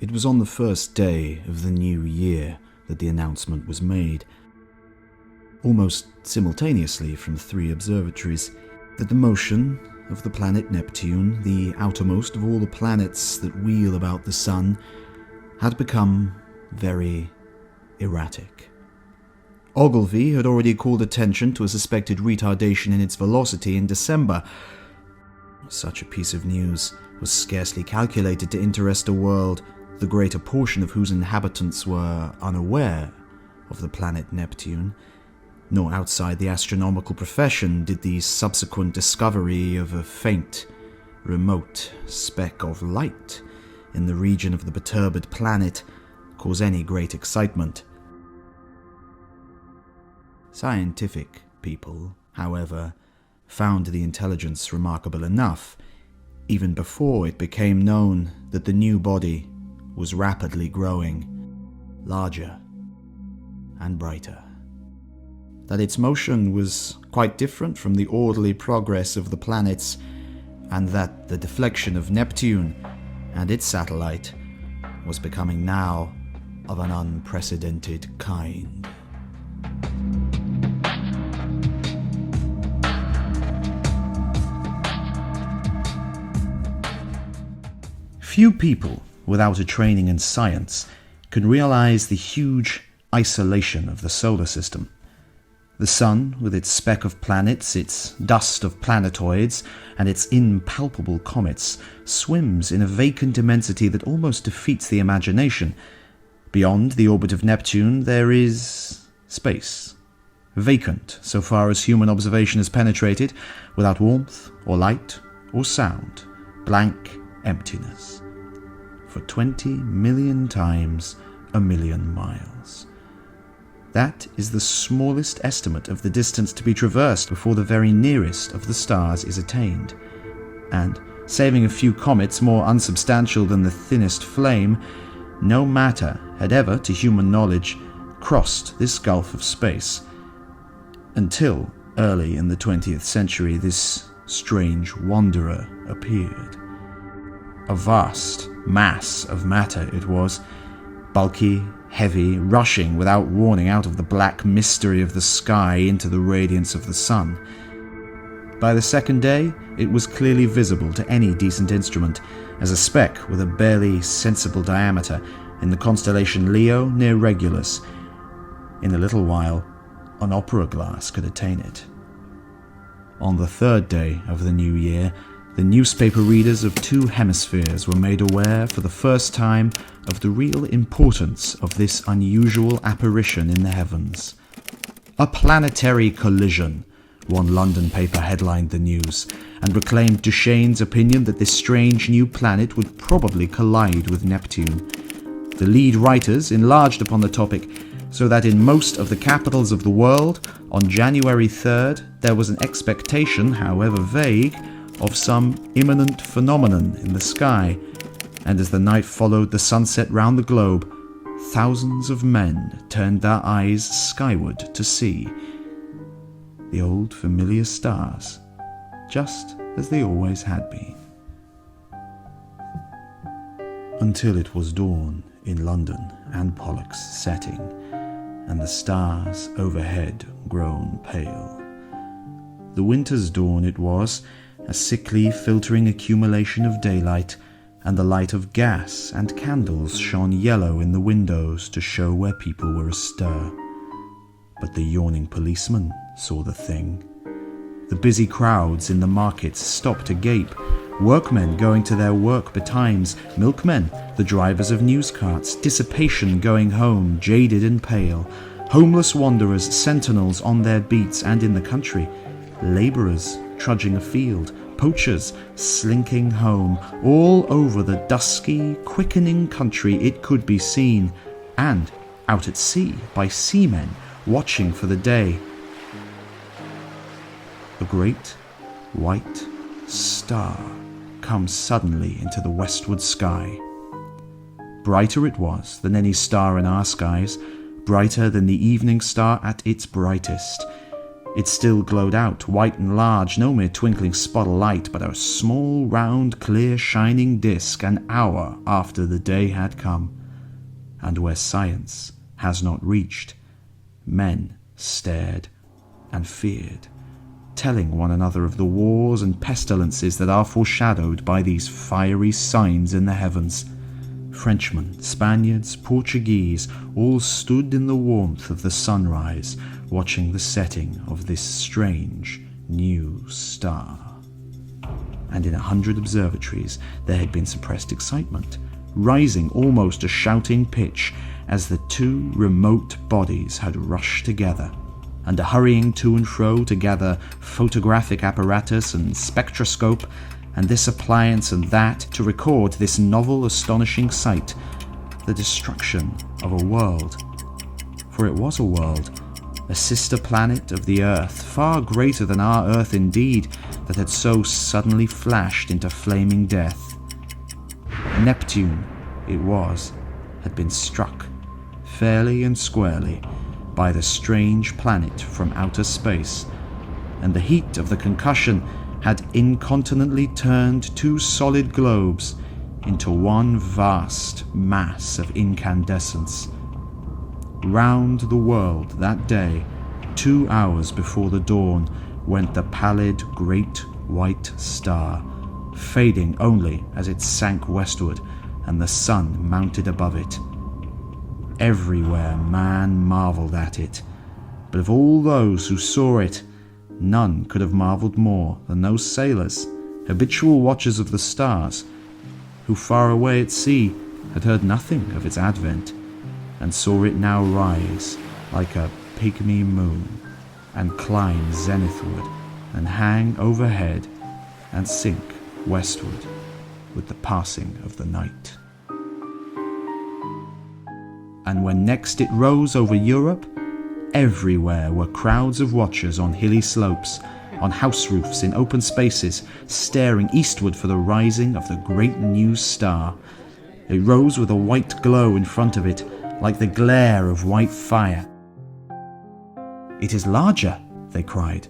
It was on the first day of the new year that the announcement was made, almost simultaneously from 3 observatories, that the motion of the planet Neptune, the outermost of all the planets that wheel about the sun, had become very erratic. Ogilvy had already called attention to a suspected retardation in its velocity in December. Such a piece of news was scarcely calculated to interest a world the greater portion of whose inhabitants were unaware of the planet Neptune, nor outside the astronomical profession did the subsequent discovery of a faint, remote speck of light in the region of the perturbed planet cause any great excitement. Scientific people, however, found the intelligence remarkable enough, even before it became known that the new body was rapidly growing, larger and brighter. That its motion was quite different from the orderly progress of the planets, and that the deflection of Neptune and its satellite was becoming now of an unprecedented kind. Few people without a training in science can realize the huge isolation of the solar system. The sun, with its speck of planets, its dust of planetoids, and its impalpable comets, swims in a vacant immensity that almost defeats the imagination. Beyond the orbit of Neptune there is space, vacant so far as human observation has penetrated, without warmth or light or sound, blank emptiness. For 20 million times a million miles. That is the smallest estimate of the distance to be traversed before the very nearest of the stars is attained. And, saving a few comets more unsubstantial than the thinnest flame, no matter had ever, to human knowledge, crossed this gulf of space. Until, early in the 20th century, this strange wanderer appeared. A vast mass of matter it was, bulky, heavy, rushing without warning out of the black mystery of the sky into the radiance of the sun. By the second day, it was clearly visible to any decent instrument, as a speck with a barely sensible diameter in the constellation Leo near Regulus. In a little while, an opera glass could attain it. On the third day of the new year, the newspaper readers of 2 hemispheres were made aware for the first time of the real importance of this unusual apparition in the heavens. A planetary collision, one London paper headlined the news, and proclaimed Duchesne's opinion that this strange new planet would probably collide with Neptune. The lead writers enlarged upon the topic, so that in most of the capitals of the world, on January 3rd, there was an expectation, however vague, of some imminent phenomenon in the sky, and as the night followed the sunset round the globe, thousands of men turned their eyes skyward to see the old familiar stars, just as they always had been. Until it was dawn in London and Pollux setting, and the stars overhead grown pale. The winter's dawn it was, a sickly, filtering accumulation of daylight, and the light of gas and candles shone yellow in the windows to show where people were astir. But the yawning policeman saw the thing. The busy crowds in the markets stopped agape, workmen going to their work betimes, milkmen, the drivers of news carts, dissipation going home, jaded and pale, homeless wanderers, sentinels on their beats and in the country, labourers trudging afield, poachers slinking home. All over the dusky, quickening country it could be seen, and out at sea by seamen watching for the day. A great white star comes suddenly into the westward sky. Brighter it was than any star in our skies, brighter than the evening star at its brightest. It still glowed out, white and large, no mere twinkling spot of light, but a small, round, clear, shining disk, an hour after the day had come. And where science has not reached, men stared and feared, telling one another of the wars and pestilences that are foreshadowed by these fiery signs in the heavens. Frenchmen, Spaniards, Portuguese, all stood in the warmth of the sunrise, watching the setting of this strange new star. And in 100 observatories there had been suppressed excitement, rising almost to shouting pitch as the two remote bodies had rushed together, and a hurrying to and fro to gather photographic apparatus and spectroscope, and this appliance and that, to record this novel, astonishing sight, the destruction of a world. For it was a world, a sister planet of the Earth, far greater than our Earth indeed, that had so suddenly flashed into flaming death. Neptune, it was, had been struck, fairly and squarely, by the strange planet from outer space, and the heat of the concussion had incontinently turned two solid globes into one vast mass of incandescence. Round the world that day, 2 hours before the dawn, went the pallid great white star, fading only as it sank westward and the sun mounted above it. Everywhere man marvelled at it, but of all those who saw it, none could have marvelled more than those sailors, habitual watchers of the stars, who far away at sea had heard nothing of its advent, and saw it now rise like a pygmy moon, and climb zenithward, and hang overhead, and sink westward with the passing of the night. And when next it rose over Europe, everywhere were crowds of watchers on hilly slopes, on house roofs, in open spaces, staring eastward for the rising of the great new star. It rose with a white glow in front of it, like the glare of white fire. "It is larger," they cried.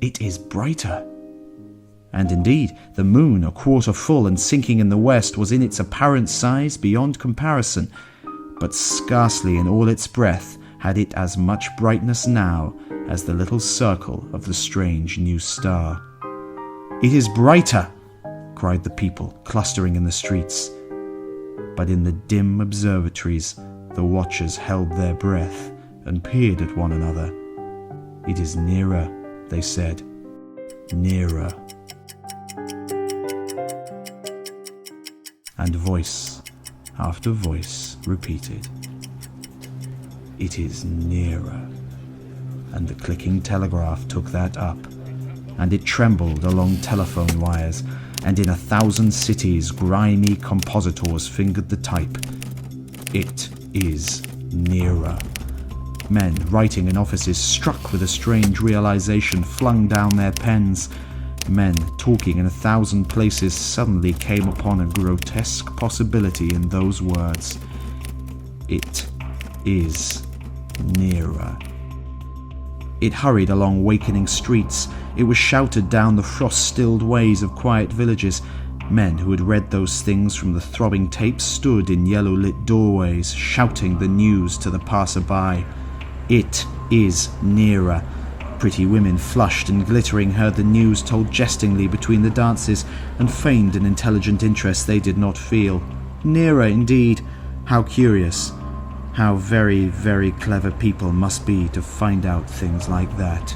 "It is brighter." And indeed, the moon, a quarter full and sinking in the west, was in its apparent size beyond comparison, but scarcely in all its breadth had it as much brightness now as the little circle of the strange new star. "It is brighter!" cried the people clustering in the streets. But in the dim observatories the watchers held their breath and peered at one another. "It is nearer," they said. "Nearer." And voice after voice repeated, "It is nearer." And the clicking telegraph took that up, and it trembled along telephone wires, and in 1,000 cities grimy compositors fingered the type. "It is nearer." Men writing in offices, struck with a strange realization, flung down their pens. Men talking in 1,000 places suddenly came upon a grotesque possibility in those words. "It is nearer." It hurried along wakening streets. It was shouted down the frost-stilled ways of quiet villages. Men who had read those things from the throbbing tapes stood in yellow-lit doorways, shouting the news to the passer-by. "It is nearer." Pretty women, flushed and glittering, heard the news told jestingly between the dances, and feigned an intelligent interest they did not feel. Nearer, indeed! How curious! How very, very clever people must be to find out things like that.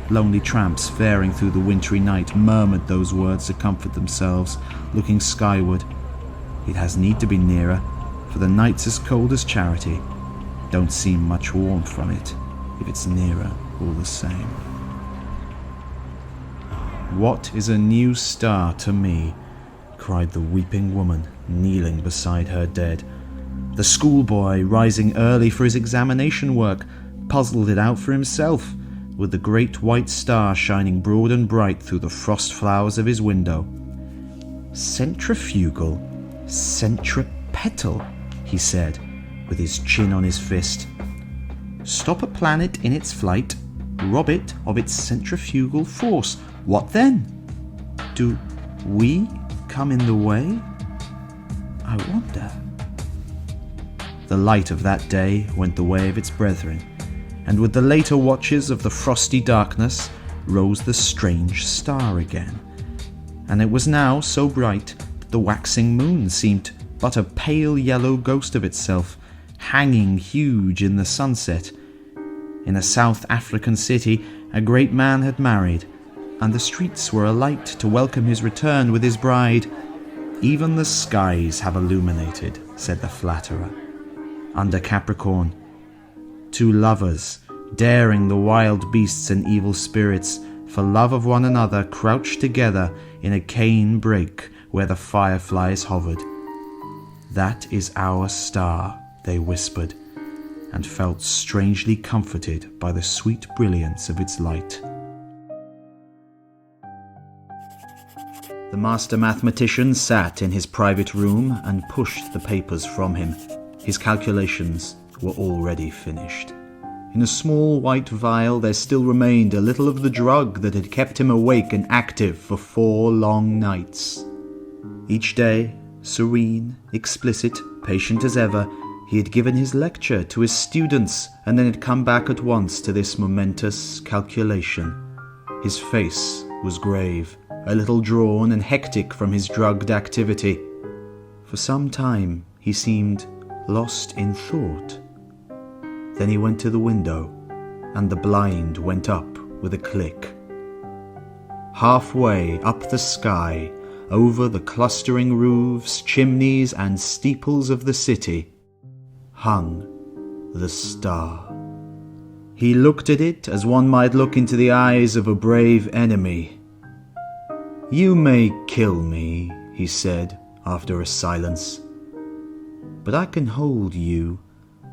Lonely tramps faring through the wintry night murmured those words to comfort themselves, looking skyward. It has need to be nearer, for the night's as cold as charity. Don't seem much warmth from it, if it's nearer all the same. "What is a new star to me?" cried the weeping woman, kneeling beside her dead. The schoolboy, rising early for his examination work, puzzled it out for himself, with the great white star shining broad and bright through the frost flowers of his window. "Centrifugal, centripetal," he said, with his chin on his fist. stop a planet in its flight, rob it of its centrifugal force. What then? Do we come in the way? I wonder. The light of that day went the way of its brethren, and with the later watches of the frosty darkness rose the strange star again. And it was now so bright that the waxing moon seemed but a pale yellow ghost of itself, hanging huge in the sunset. In a South African city, a great man had married, and the streets were alight to welcome his return with his bride. Even the skies have illuminated, said the flatterer. Under Capricorn, two lovers, daring the wild beasts and evil spirits, for love of one another, crouched together in a cane brake where the fireflies hovered. That is our star, they whispered, and felt strangely comforted by the sweet brilliance of its light. The master mathematician sat in his private room and pushed the papers from him. His calculations were already finished. In a small white vial there still remained a little of the drug that had kept him awake and active for 4 long nights. Each day, serene, explicit, patient as ever, he had given his lecture to his students and then had come back at once to this momentous calculation. His face was grave, a little drawn and hectic from his drugged activity. For some time he seemed lost in thought. Then he went to the window, and the blind went up with a click. Halfway up the sky, over the clustering roofs, chimneys, and steeples of the city, hung the star. He looked at it as one might look into the eyes of a brave enemy. "You may kill me," he said after a silence, "but I can hold you,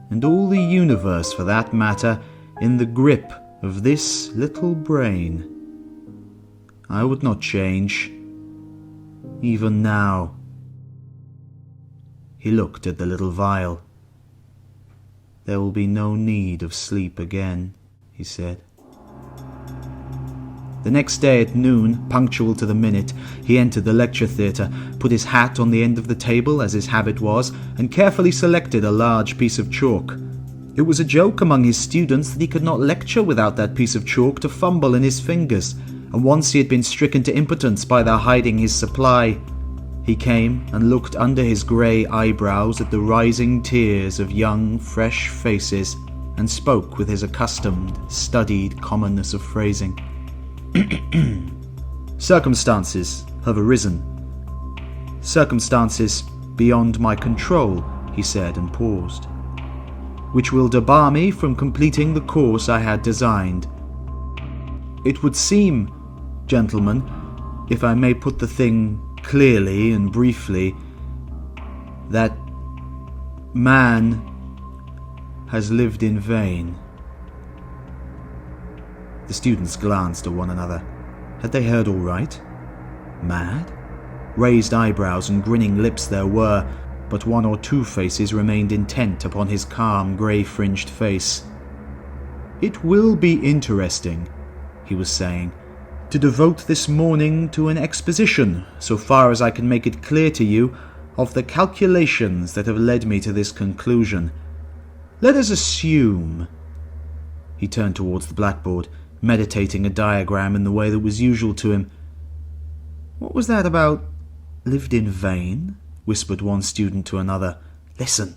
and all the universe for that matter, in the grip of this little brain. I would not change, even now." He looked at the little vial. "There will be no need of sleep again," he said. The next day at noon, punctual to the minute, he entered the lecture theatre, put his hat on the end of the table as his habit was, and carefully selected a large piece of chalk. It was a joke among his students that he could not lecture without that piece of chalk to fumble in his fingers, and once he had been stricken to impotence by their hiding his supply. He came and looked under his grey eyebrows at the rising tiers of young, fresh faces, and spoke with his accustomed, studied commonness of phrasing. "Circumstances have arisen. Circumstances beyond my control," he said and paused, "which will debar me from completing the course I had designed. It would seem, gentlemen, if I may put the thing clearly and briefly, that man has lived in vain." The students glanced at one another. Had they heard aright? Mad? Raised eyebrows and grinning lips there were, but 1 or 2 faces remained intent upon his calm, grey-fringed face. "It will be interesting," he was saying, "to devote this morning to an exposition, so far as I can make it clear to you, of the calculations that have led me to this conclusion. Let us assume—" He turned towards the blackboard, meditating a diagram in the way that was usual to him. "What was that about 'lived in vain'?" whispered one student to another. "Listen,"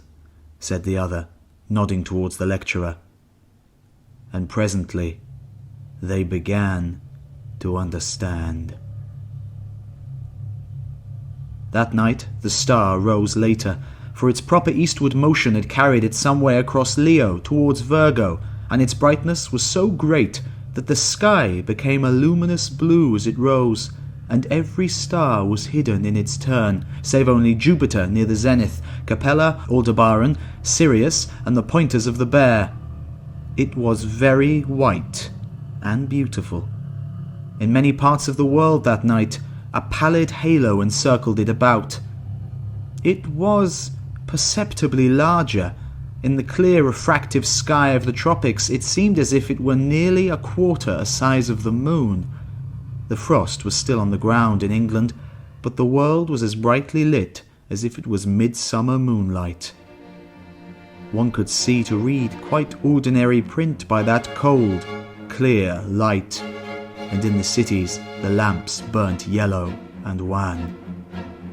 said the other, nodding towards the lecturer. And presently they began to understand. That night the star rose later, for its proper eastward motion had carried it some way across Leo towards Virgo, and its brightness was so great that the sky became a luminous blue as it rose, and every star was hidden in its turn, save only Jupiter near the zenith, Capella, Aldebaran, Sirius, and the pointers of the Bear. It was very white and beautiful. In many parts of the world that night, a pallid halo encircled it about. It was perceptibly larger, In the clear, refractive sky of the tropics, it seemed as if it were nearly a quarter the size of the moon. The frost was still on the ground in England, but the world was as brightly lit as if it was midsummer moonlight. One could see to read quite ordinary print by that cold, clear light, and in the cities the lamps burnt yellow and wan.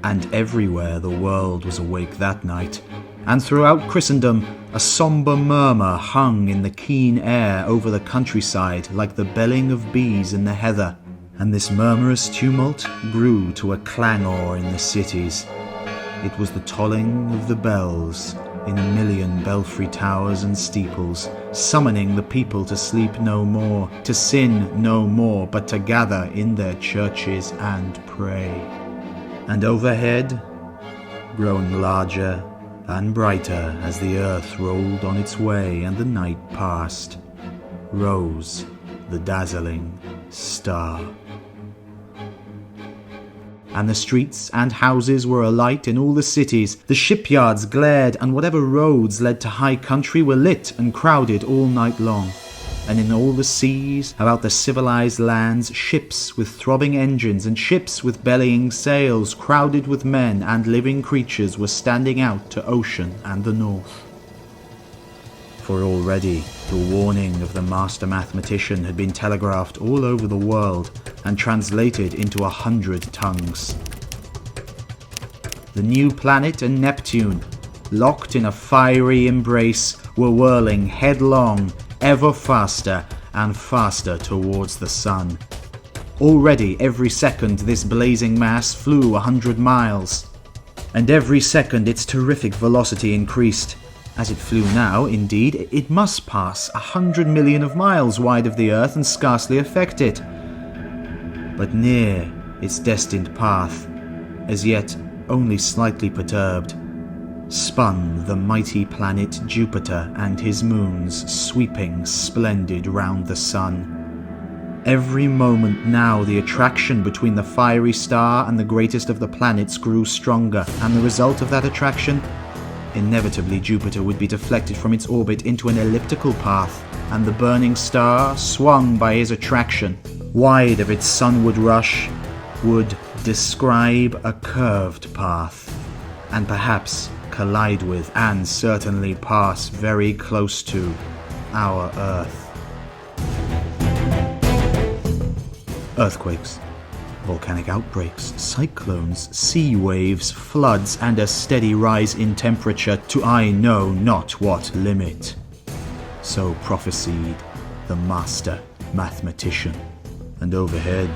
And everywhere the world was awake that night, and throughout Christendom a sombre murmur hung in the keen air over the countryside like the belling of bees in the heather, and this murmurous tumult grew to a clangour in the cities. It was the tolling of the bells in a million belfry towers and steeples, summoning the people to sleep no more, to sin no more, but to gather in their churches and pray. And overhead, growing larger and brighter as the earth rolled on its way and the night passed, rose the dazzling star. And the streets and houses were alight in all the cities, the shipyards glared, and whatever roads led to high country were lit and crowded all night long. And in all the seas about the civilized lands, ships with throbbing engines and ships with bellying sails, crowded with men and living creatures, were standing out to ocean and the north. For already the warning of the master mathematician had been telegraphed all over the world and translated into 100 tongues. The new planet and Neptune, locked in a fiery embrace, were whirling headlong, ever faster and faster towards the sun. Already every second this blazing mass flew 100 miles, and every second its terrific velocity increased. As it flew now, indeed, it must pass 100 million of miles wide of the earth and scarcely affect it. But near its destined path, as yet only slightly perturbed, spun the mighty planet Jupiter and his moons, sweeping splendid round the sun. Every moment now the attraction between the fiery star and the greatest of the planets grew stronger, and the result of that attraction? Inevitably Jupiter would be deflected from its orbit into an elliptical path, and the burning star, swung by his attraction, wide of its sunward rush, would describe a curved path, and perhaps collide with, and certainly pass very close to, our Earth. Earthquakes, volcanic outbreaks, cyclones, sea waves, floods, and a steady rise in temperature to I know not what limit. So prophesied the master mathematician. And overhead,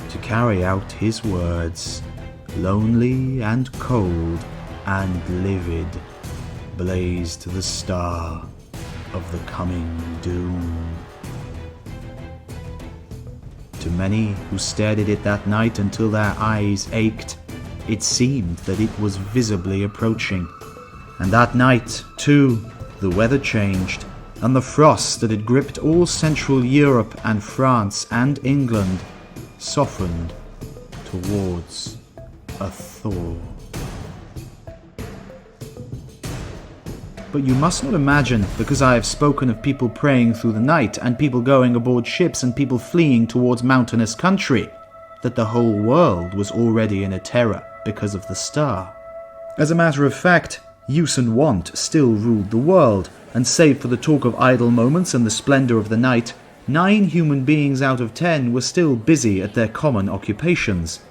to carry out his words, lonely and cold and livid, blazed the star of the coming doom. To many who stared at it that night until their eyes ached, it seemed that it was visibly approaching. And that night, too, the weather changed, and the frost that had gripped all Central Europe and France and England softened towards a thaw. But you must not imagine, because I have spoken of people praying through the night, and people going aboard ships, and people fleeing towards mountainous country, that the whole world was already in a terror because of the star. As a matter of fact, use and want still ruled the world, and save for the talk of idle moments and the splendour of the night, 9 human beings out of 10 were still busy at their common occupations.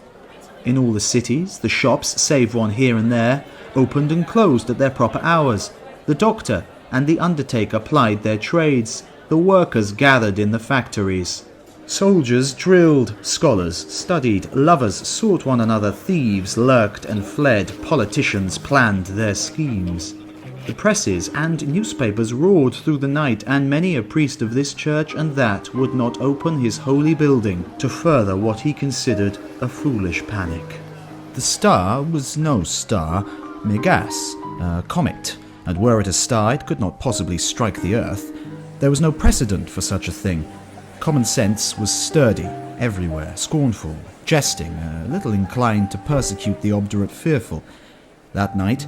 In all the cities, the shops, save one here and there, opened and closed at their proper hours. The doctor and the undertaker plied their trades. The workers gathered in the factories. Soldiers drilled, scholars studied, lovers sought one another, thieves lurked and fled, politicians planned their schemes. The presses and newspapers roared through the night, and many a priest of this church and that would not open his holy building to further what he considered a foolish panic. The star was no star, mere gas, a comet. And were it a star, it could not possibly strike the earth. There was no precedent for such a thing. Common sense was sturdy, everywhere, scornful, jesting, a little inclined to persecute the obdurate fearful. That night,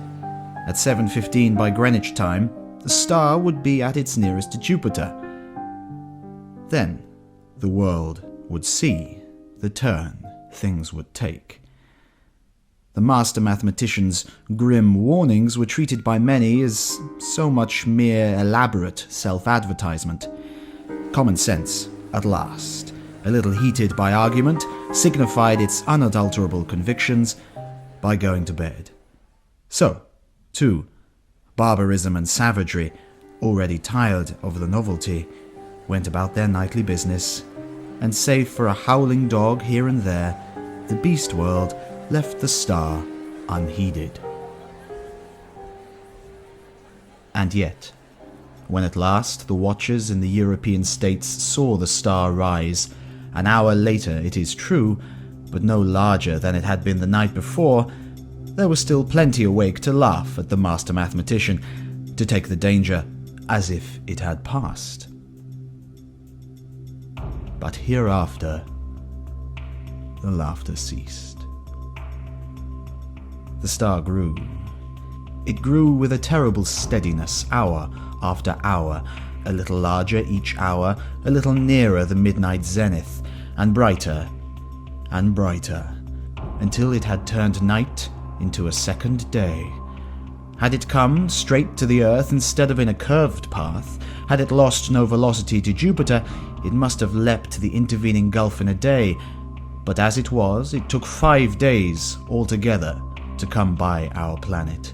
at 7:15 by Greenwich time, the star would be at its nearest to Jupiter. Then the world would see the turn things would take. The master mathematician's grim warnings were treated by many as so much mere elaborate self-advertisement. Common sense, at last, a little heated by argument, signified its unadulterable convictions by going to bed. So, too, barbarism and savagery, already tired of the novelty, went about their nightly business, and save for a howling dog here and there, the beast world left the star unheeded. And yet, when at last the watchers in the European states saw the star rise, an hour later it is true, but no larger than it had been the night before, there was still plenty awake to laugh at the master mathematician, to take the danger as if it had passed. But hereafter, the laughter ceased. The star grew. It grew with a terrible steadiness, hour after hour, a little larger each hour, a little nearer the midnight zenith, and brighter, until it had turned night into a second day. Had it come straight to the Earth instead of in a curved path, had it lost no velocity to Jupiter, it must have leapt the intervening gulf in a day, but as it was, it took 5 days altogether to come by our planet.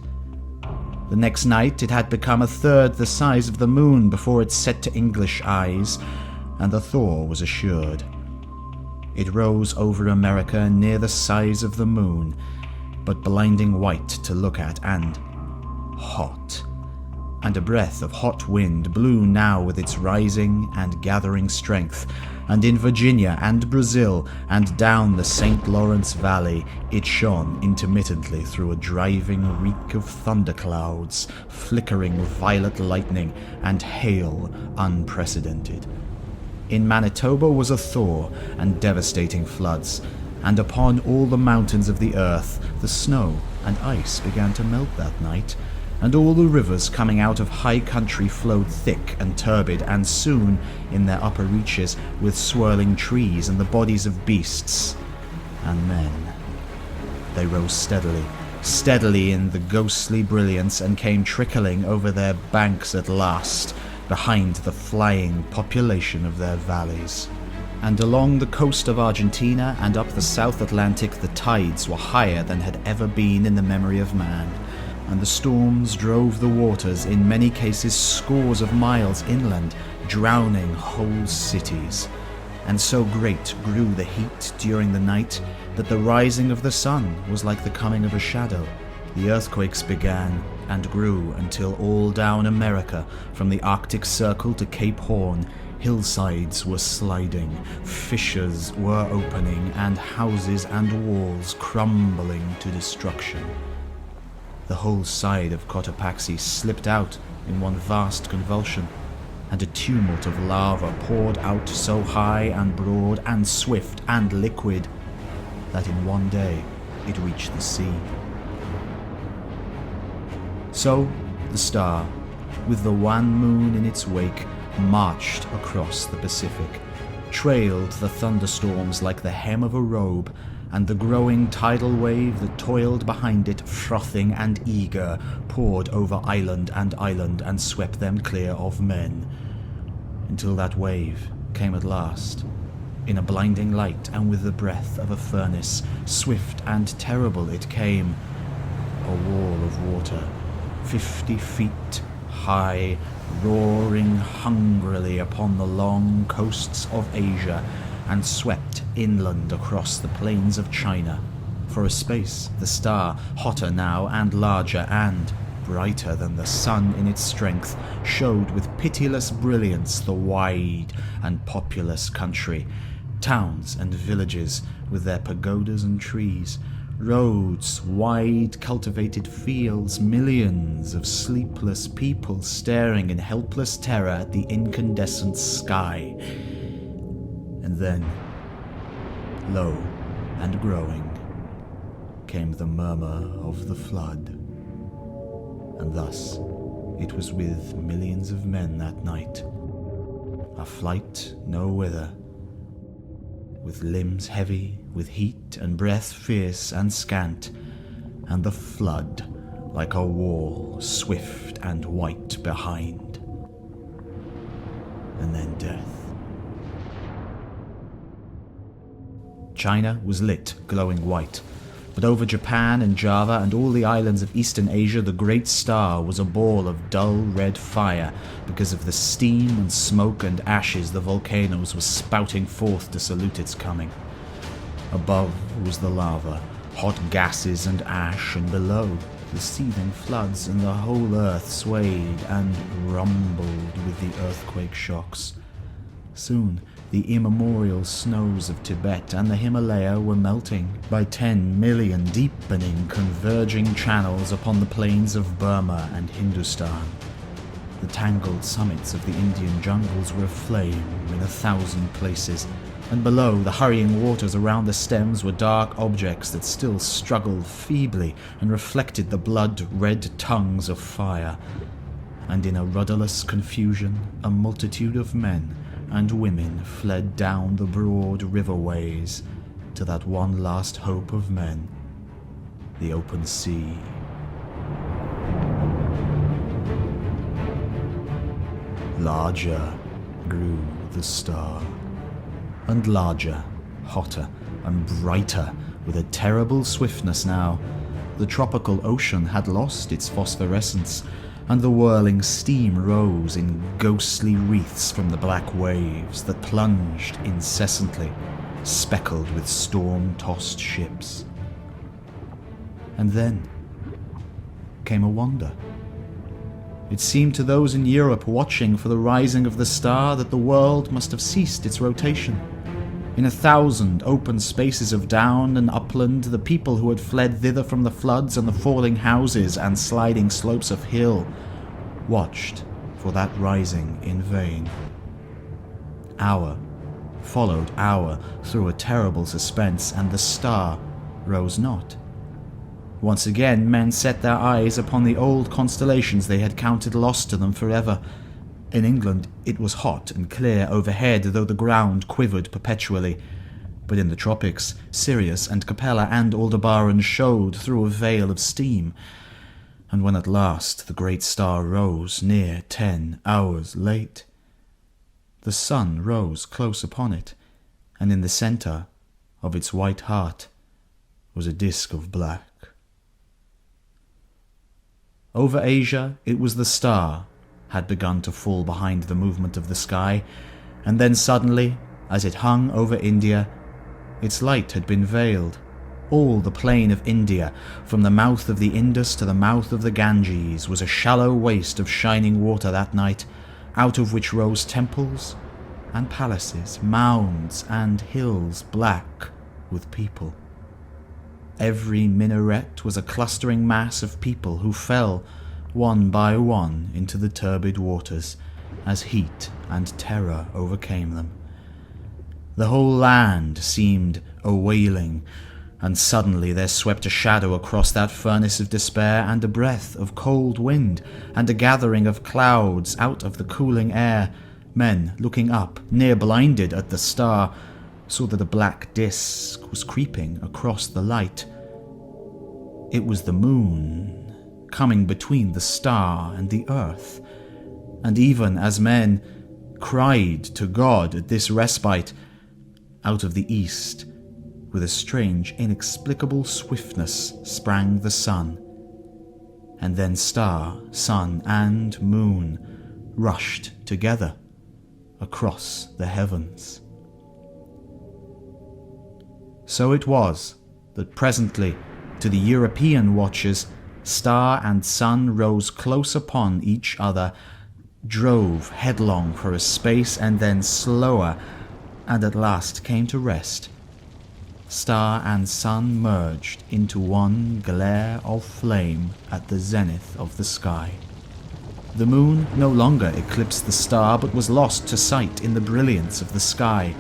The next night it had become a third the size of the moon before it set to English eyes, and the thaw was assured. It rose over America near the size of the moon, but blinding white to look at and hot. And a breath of hot wind blew now with its rising and gathering strength, and in Virginia and Brazil and down the St. Lawrence Valley it shone intermittently through a driving reek of thunderclouds, flickering violet lightning, and hail unprecedented. In Manitoba was a thaw and devastating floods, and upon all the mountains of the earth the snow and ice began to melt that night, and all the rivers coming out of high country flowed thick and turbid, and soon, in their upper reaches, with swirling trees and the bodies of beasts and men. They rose steadily in the ghostly brilliance, and came trickling over their banks at last, behind the flying population of their valleys. And along the coast of Argentina and up the South Atlantic the tides were higher than had ever been in the memory of man, and the storms drove the waters, in many cases scores of miles inland, drowning whole cities. And so great grew the heat during the night that the rising of the sun was like the coming of a shadow. The earthquakes began and grew until all down America, from the Arctic Circle to Cape Horn, hillsides were sliding, fissures were opening, and houses and walls crumbling to destruction. The whole side of Cotopaxi slipped out in one vast convulsion, and a tumult of lava poured out so high and broad and swift and liquid that in one day it reached the sea. So the star, with the wan moon in its wake, marched across the Pacific, trailed the thunderstorms like the hem of a robe, and the growing tidal wave that toiled behind it, frothing and eager, poured over island and swept them clear of men, until that wave came at last, in a blinding light and with the breath of a furnace. Swift and terrible it came, a wall of water, 50 feet high, roaring hungrily upon the long coasts of Asia, and swept inland across the plains of China. For a space the star, hotter now and larger and brighter than the sun in its strength, showed with pitiless brilliance the wide and populous country, towns and villages with their pagodas and trees, roads, wide cultivated fields, millions of sleepless people staring in helpless terror at the incandescent sky. And then, low and growing, came the murmur of the flood. And thus it was with millions of men that night, a flight no whither, with limbs heavy with heat and breath fierce and scant, and the flood like a wall swift and white behind, and then death. China was lit, glowing white, but over Japan and Java and all the islands of Eastern Asia the great star was a ball of dull red fire because of the steam and smoke and ashes the volcanoes were spouting forth to salute its coming. Above was the lava, hot gases and ash, and below the seething floods, and the whole earth swayed and rumbled with the earthquake shocks. Soon the immemorial snows of Tibet and the Himalaya were melting by 10 million deepening, converging channels upon the plains of Burma and Hindustan. The tangled summits of the Indian jungles were aflame in 1,000 places, and below, the hurrying waters around the stems were dark objects that still struggled feebly and reflected the blood-red tongues of fire. And in a rudderless confusion, a multitude of men and women fled down the broad riverways to that one last hope of men, the open sea. Larger grew the star, and larger, hotter, and brighter, with a terrible swiftness now. The tropical ocean had lost its phosphorescence, and the whirling steam rose in ghostly wreaths from the black waves that plunged incessantly, speckled with storm-tossed ships. And then came a wonder. It seemed to those in Europe watching for the rising of the star that the world must have ceased its rotation. In 1,000 open spaces of down and upland, the people who had fled thither from the floods and the falling houses and sliding slopes of hill watched for that rising in vain. Hour followed hour through a terrible suspense, and the star rose not. Once again men set their eyes upon the old constellations they had counted lost to them forever. In England it was hot and clear overhead, though the ground quivered perpetually. But in the tropics, Sirius and Capella and Aldebaran showed through a veil of steam. And when at last the great star rose, near 10 hours late, the sun rose close upon it, and in the centre of its white heart was a disk of black. Over Asia it was the star had begun to fall behind the movement of the sky, and then suddenly, as it hung over India, its light had been veiled. All the plain of India, from the mouth of the Indus to the mouth of the Ganges, was a shallow waste of shining water that night, out of which rose temples and palaces, mounds and hills black with people. Every minaret was a clustering mass of people who fell one by one into the turbid waters as heat and terror overcame them. The whole land seemed a wailing, and suddenly there swept a shadow across that furnace of despair, and a breath of cold wind, and a gathering of clouds out of the cooling air. Men, looking up, near blinded at the star, saw that a black disk was creeping across the light. It was the moon, coming between the star and the earth. And even as men cried to God at this respite, out of the east, with a strange, inexplicable swiftness, sprang the sun. And then star, sun, and moon rushed together across the heavens. So it was that presently, to the European watchers, star and sun rose close upon each other, drove headlong for a space, and then slower, and at last came to rest. Star and sun merged into one glare of flame at the zenith of the sky. The moon no longer eclipsed the star, but was lost to sight in the brilliance of the sky.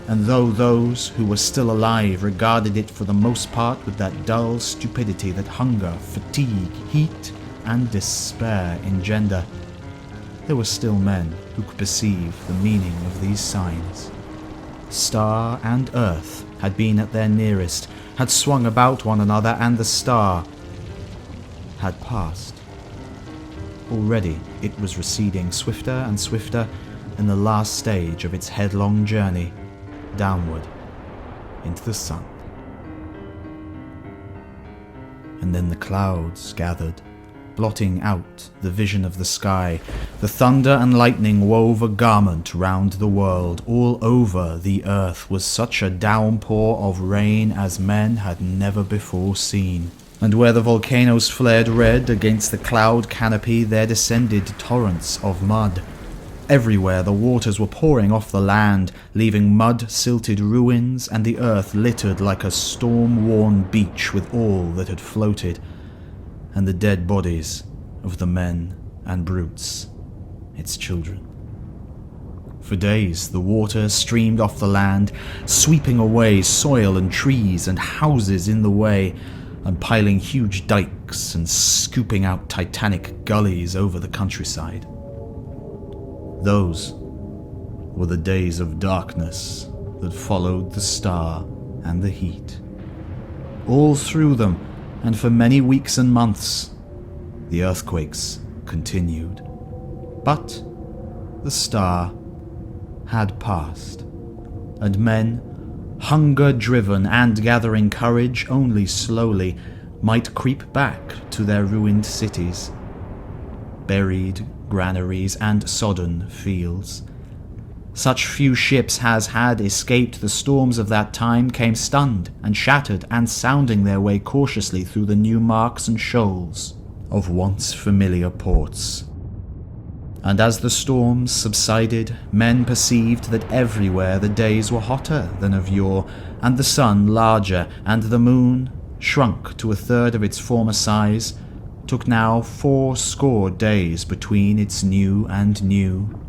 And though those who were still alive regarded it for the most part with that dull stupidity that hunger, fatigue, heat, and despair engender, there were still men who could perceive the meaning of these signs. Star and earth had been at their nearest, had swung about one another, and the star had passed. Already it was receding swifter and swifter in the last stage of its headlong journey downward into the sun. And then the clouds gathered, blotting out the vision of the sky. The thunder and lightning wove a garment round the world. All over the earth was such a downpour of rain as men had never before seen. And where the volcanoes flared red against the cloud canopy, there descended torrents of mud. Everywhere the waters were pouring off the land, leaving mud-silted ruins and the earth littered like a storm-worn beach with all that had floated, and the dead bodies of the men and brutes, its children. For days the water streamed off the land, sweeping away soil and trees and houses in the way, and piling huge dikes and scooping out titanic gullies over the countryside. Those were the days of darkness that followed the star and the heat. All through them, and for many weeks and months, the earthquakes continued. But the star had passed, and men, hunger-driven and gathering courage only slowly, might creep back to their ruined cities, buried granaries and sodden fields. Such few ships as had escaped the storms of that time came stunned and shattered and sounding their way cautiously through the new marks and shoals of once familiar ports. And as the storms subsided, men perceived that everywhere the days were hotter than of yore, and the sun larger, and the moon, shrunk to a third of its former size, took now 80 days between its new and new.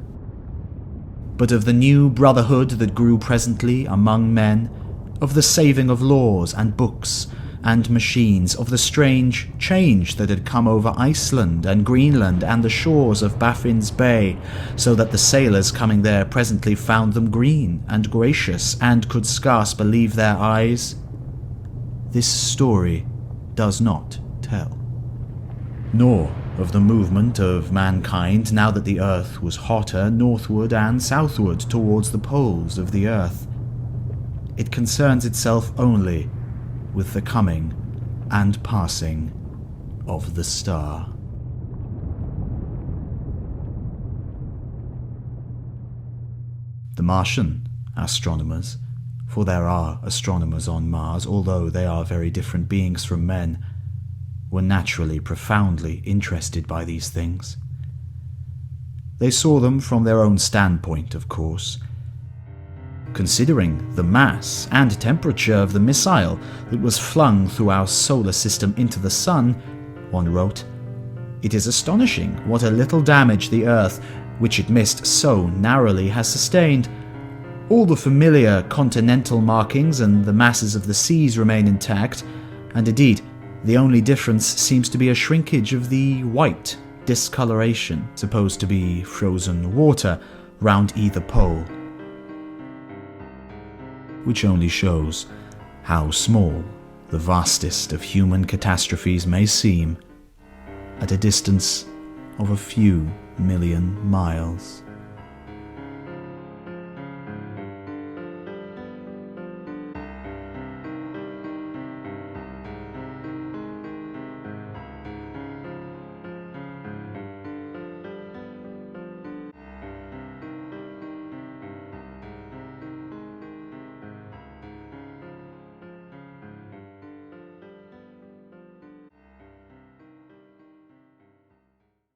But of the new brotherhood that grew presently among men, of the saving of laws and books and machines, of the strange change that had come over Iceland and Greenland and the shores of Baffin's Bay, so that the sailors coming there presently found them green and gracious and could scarce believe their eyes, this story does not tell. Nor of the movement of mankind now that the earth was hotter northward and southward towards the poles of the earth. It concerns itself only with the coming and passing of the star. The Martian astronomers, for there are astronomers on Mars, although they are very different beings from men, were naturally profoundly interested by these things. They saw them from their own standpoint, of course. Considering the mass and temperature of the missile that was flung through our solar system into the sun, one wrote, it is astonishing what a little damage the Earth, which it missed so narrowly, has sustained. All the familiar continental markings and the masses of the seas remain intact, and indeed, the only difference seems to be a shrinkage of the white discoloration, supposed to be frozen water, round either pole, which only shows how small the vastest of human catastrophes may seem at a distance of a few million miles.